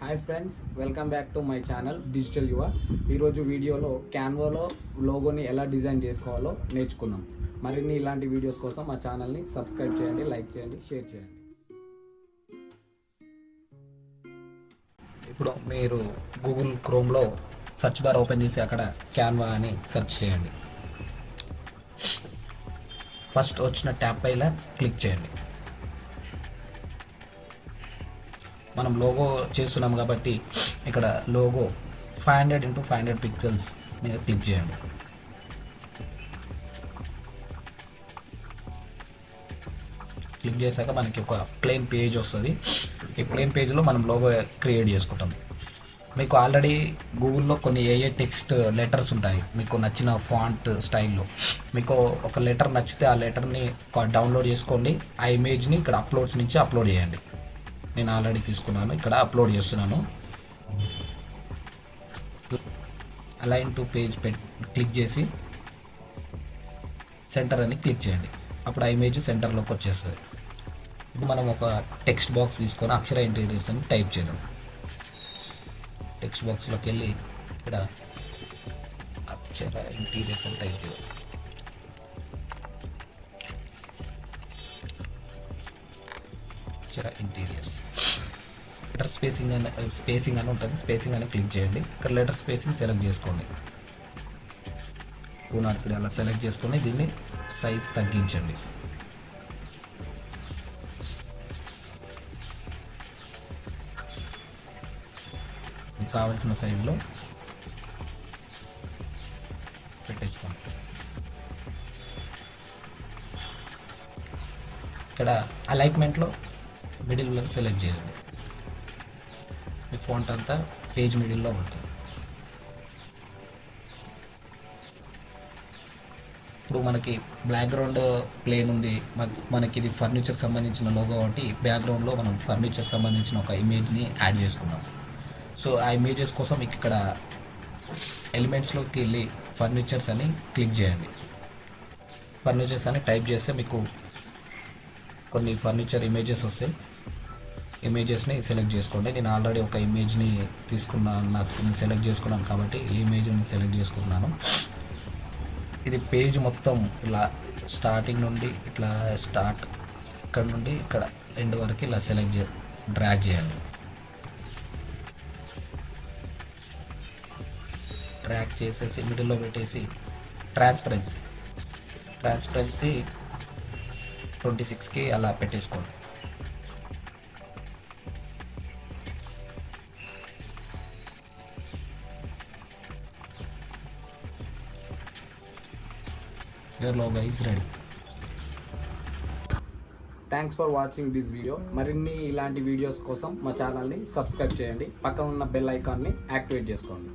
Hi friends, welcome back to my channel digital యువ. ఈరోజు వీడియోలో క్యాన్వాలో లోగోని ఎలా డిజైన్ చేసుకోవాలో నేర్చుకుందాం. మరిన్ని ఇలాంటి వీడియోస్ కోసం మా ఛానల్ని సబ్స్క్రైబ్ చేయండి, లైక్ చేయండి, షేర్ చేయండి. ఇప్పుడు మీరు గూగుల్ క్రోమ్లో సెర్చ్ బార్ ఓపెన్ చేసి అక్కడ క్యాన్వా అని సెర్చ్ చేయండి. ఫస్ట్ వచ్చిన ట్యాబ్ పైన క్లిక్ చేయండి. మనం లోగో చేస్తున్నాం కాబట్టి ఇక్కడ లోగో 500x500 పిక్సెల్స్ మీద క్లిక్ చేయండి. క్లిక్ చేశాక మనకి ఒక ప్లెయిన్ పేజ్ వస్తుంది. ఈ ప్లెయిన్ పేజ్లో మనం లోగో క్రియేట్ చేసుకుంటాం. మీకు ఆల్రెడీ గూగుల్లో కొన్ని ఏ టెక్స్ట్ లెటర్స్ ఉంటాయి, మీకు నచ్చిన ఫాంట్ స్టైల్లో. మీకు ఒక లెటర్ నచ్చితే ఆ లెటర్ని డౌన్లోడ్ చేసుకోండి. ఆ ఇమేజ్ని ఇక్కడ అప్లోడ్స్ నుంచి అప్లోడ్ చేయండి. నేను ఆల్రెడీ తీసుకున్నాను, ఇక్కడ అప్లోడ్ చేస్తున్నాను. అలైన్ టు పేజ్ క్లిక్ చేసి సెంటర్ అని క్లిక్ చేయండి. అప్పుడు ఆ ఇమేజ్ సెంటర్లోకి వచ్చేస్తుంది. ఇప్పుడు మనం ఒక టెక్స్ట్ బాక్స్ తీసుకొని అక్షర ఇంటీరియర్స్ అని టైప్ చేద్దాం. టెక్స్ట్ బాక్స్లోకి వెళ్ళి ఇక్కడ అక్షర ఇంటీరియర్స్ అని టైప్ చేద్దాం. ఇంటీరియర్స్ లెటర్ స్పేసింగ్ అని ఉంటుంది. స్పేసింగ్ అని క్లిక్ చేయండి. ఇక్కడ లెటర్ స్పేసింగ్ సెలెక్ట్ చేసుకోండి. 203 అలా సెలెక్ట్ చేసుకొని దీన్ని సైజ్ తగ్గించండి. కావలసిన సైజులో పెట్టేసుకోండి. ఇక్కడ అలైన్మెంట్లో మిడిల్లో సెలెక్ట్ చేయండి. మీ ఫాంట్ అంతా పేజ్ మిడిల్లో ఉంటుంది. ఇప్పుడు మనకి బ్యాక్గ్రౌండ్ ప్లేన్ ఉంది. మనకి ఇది ఫర్నిచర్ సంబంధించిన లోగో కాబట్టి బ్యాక్గ్రౌండ్లో మనం ఫర్నిచర్ సంబంధించిన ఒక ఇమేజ్ని యాడ్ చేసుకున్నాం. సో ఆ ఇమేజెస్ కోసం మీకు ఇక్కడ ఎలిమెంట్స్లోకి వెళ్ళి ఫర్నిచర్స్ అని క్లిక్ చేయండి. ఫర్నిచర్స్ అని టైప్ చేస్తే మీకు కొన్ని ఫర్నిచర్ ఇమేజెస్ వస్తాయి. ఇమేజెస్ని సెలెక్ట్ చేసుకోండి. నేను ఆల్రెడీ ఒక ఇమేజ్ని తీసుకున్నాను, నేను సెలెక్ట్ చేసుకున్నాను కాబట్టి ఈ ఇమేజ్ని సెలెక్ట్ చేసుకున్నాను. ఇది పేజ్ మొత్తం ఇలా స్టార్టింగ్ నుండి ఇట్లా ఇక్కడ నుండి ఇక్కడ ఎండ్ వరకు ఇలా డ్రాగ్ చేయండి. డ్రాగ్ చేసేసి మిడిల్లో పెట్టేసి ట్రాన్స్పరెన్సీ 26కి అలా పెట్టేసుకోండి. Your logo is ready. Thanks for watching this video. మరిన్ని ఇలాంటి వీడియోస్ కోసం మా ఛానల్ని సబ్స్క్రైబ్ చేయండి. పక్కన ఉన్న బెల్ ఐకాన్ని యాక్టివేట్ చేసుకోండి.